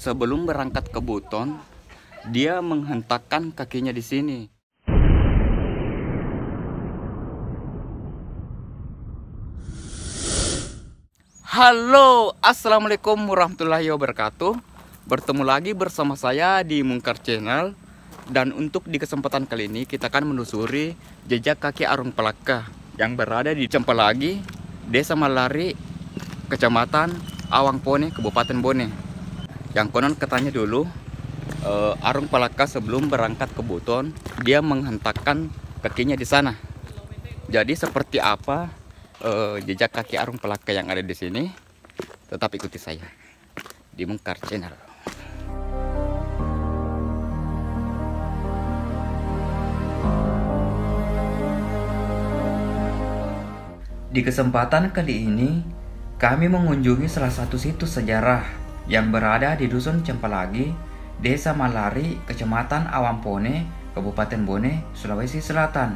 Sebelum berangkat ke Buton, dia menghentakkan kakinya di sini. Halo, assalamualaikum warahmatullahi wabarakatuh. Bertemu lagi bersama saya di Mungkar Channel. Dan untuk di kesempatan kali ini kita akan menelusuri jejak kaki Arung Palaka yang berada di Cempalagi, Desa Malari, Kecamatan Awangpone, Kabupaten Bone. Yang konon katanya dulu Arung Palaka sebelum berangkat ke Buton, dia menghentakkan kakinya di sana. Jadi seperti apa jejak kaki Arung Palaka yang ada di sini? Tetap ikuti saya di Mungkar Channel. Di kesempatan kali ini, kami mengunjungi salah satu situs sejarah yang berada di Dusun Cempalagi, Desa Malari, Kecamatan Awangpone, Kabupaten Bone, Sulawesi Selatan.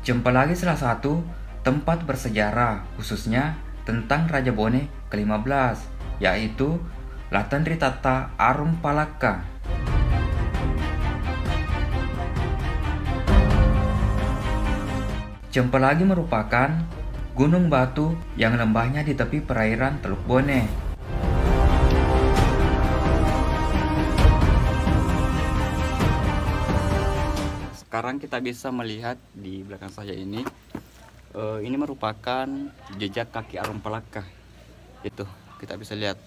Cempalagi salah satu tempat bersejarah, khususnya tentang Raja Bone ke-15, yaitu Latandritata Arung Palaka. Cempalagi merupakan gunung batu yang lembahnya di tepi perairan Teluk Bone. Sekarang kita bisa melihat di belakang saya ini merupakan jejak kaki Arung Palaka. Itu kita bisa lihat.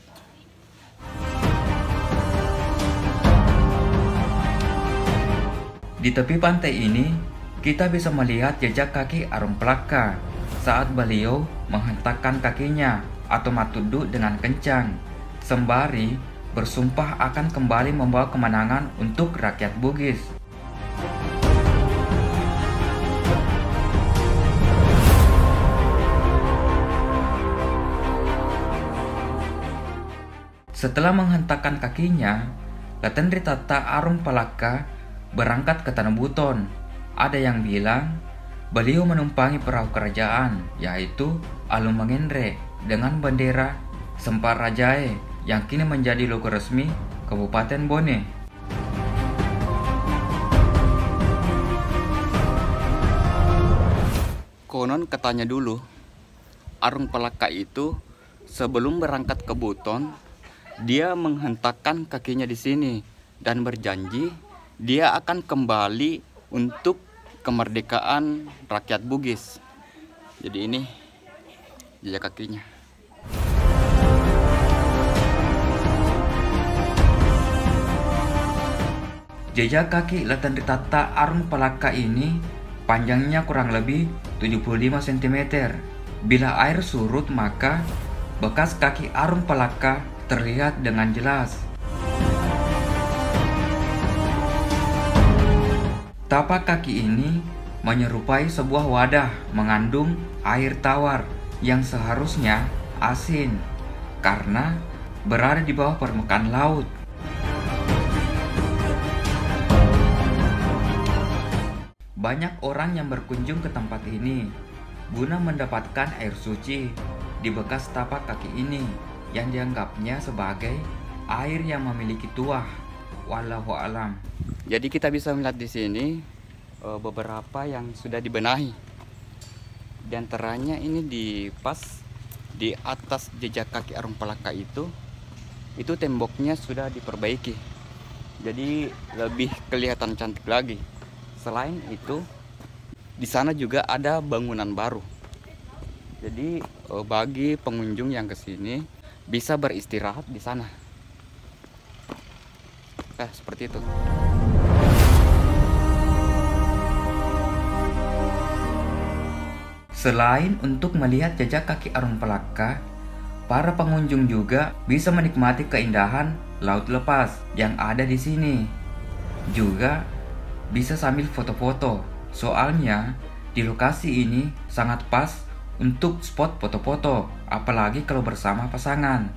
Di tepi pantai ini, kita bisa melihat jejak kaki Arung Palaka saat beliau menghentakkan kakinya atau matudu dengan kencang, sembari bersumpah akan kembali membawa kemenangan untuk rakyat Bugis. Setelah menghentakkan kakinya, Latandritata Arung Palaka berangkat ke Tanah Buton. Ada yang bilang beliau menumpangi perahu kerajaan, yaitu Alung Mangendra dengan bendera Sempar Rajae yang kini menjadi logo resmi Kabupaten Bone. Konon katanya dulu Arung Palaka itu sebelum berangkat ke Buton, dia menghentakkan kakinya di sini dan berjanji dia akan kembali untuk kemerdekaan rakyat Bugis. Jadi ini jejak kakinya. Jejak kaki Latandritata Arung Palaka ini panjangnya kurang lebih 75 cm. Bila air surut maka bekas kaki Arung Palaka terlihat dengan jelas. Tapak kaki ini menyerupai sebuah wadah mengandung air tawar yang seharusnya asin karena berada di bawah permukaan laut. Banyak orang yang berkunjung ke tempat ini guna mendapatkan air suci di bekas tapak kaki ini yang dianggapnya sebagai air yang memiliki tuah. Wallahu alam. Jadi kita bisa melihat di sini beberapa yang sudah dibenahi. Di antaranya ini pas di atas jejak kaki Arung Palaka itu temboknya sudah diperbaiki. Jadi lebih kelihatan cantik lagi. Selain itu, di sana juga ada bangunan baru. Jadi bagi pengunjung yang ke sini bisa beristirahat di sana. Seperti itu. Selain untuk melihat jejak kaki Arung Palaka, para pengunjung juga bisa menikmati keindahan laut lepas yang ada di sini. Juga bisa sambil foto-foto. Soalnya di lokasi ini sangat pas untuk spot foto-foto, apalagi kalau bersama pasangan.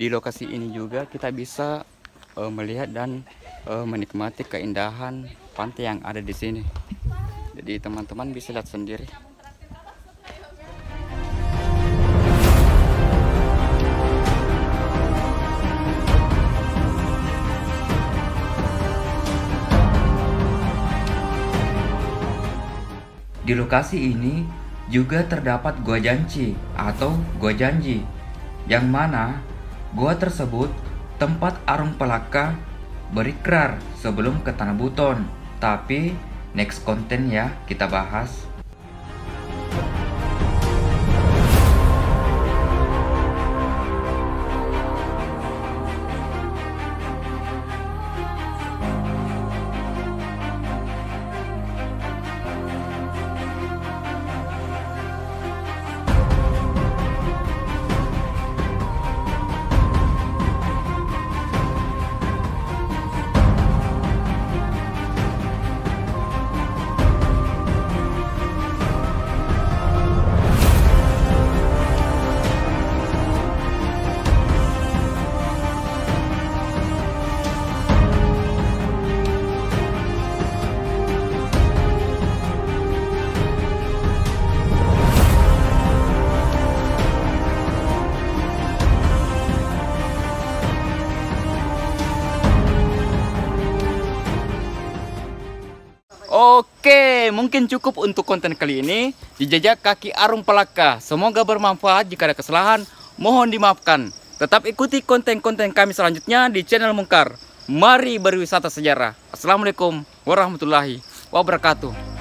di lokasi ini juga kita bisa melihat dan menikmati keindahan pantai yang ada di sini. Jadi teman-teman bisa lihat sendiri. Di lokasi ini juga terdapat Gua Janci atau Gua Janji, yang mana gua tersebut tempat Arung Palaka berikrar sebelum ke Tanah Buton. Tapi next konten ya kita bahas. Oke, mungkin cukup untuk konten kali ini di Jejak Kaki Arung Palaka. Semoga bermanfaat. Jika ada kesalahan, mohon dimaafkan. Tetap ikuti konten-konten kami selanjutnya di channel Mungkar. Mari berwisata sejarah. Assalamualaikum warahmatullahi wabarakatuh.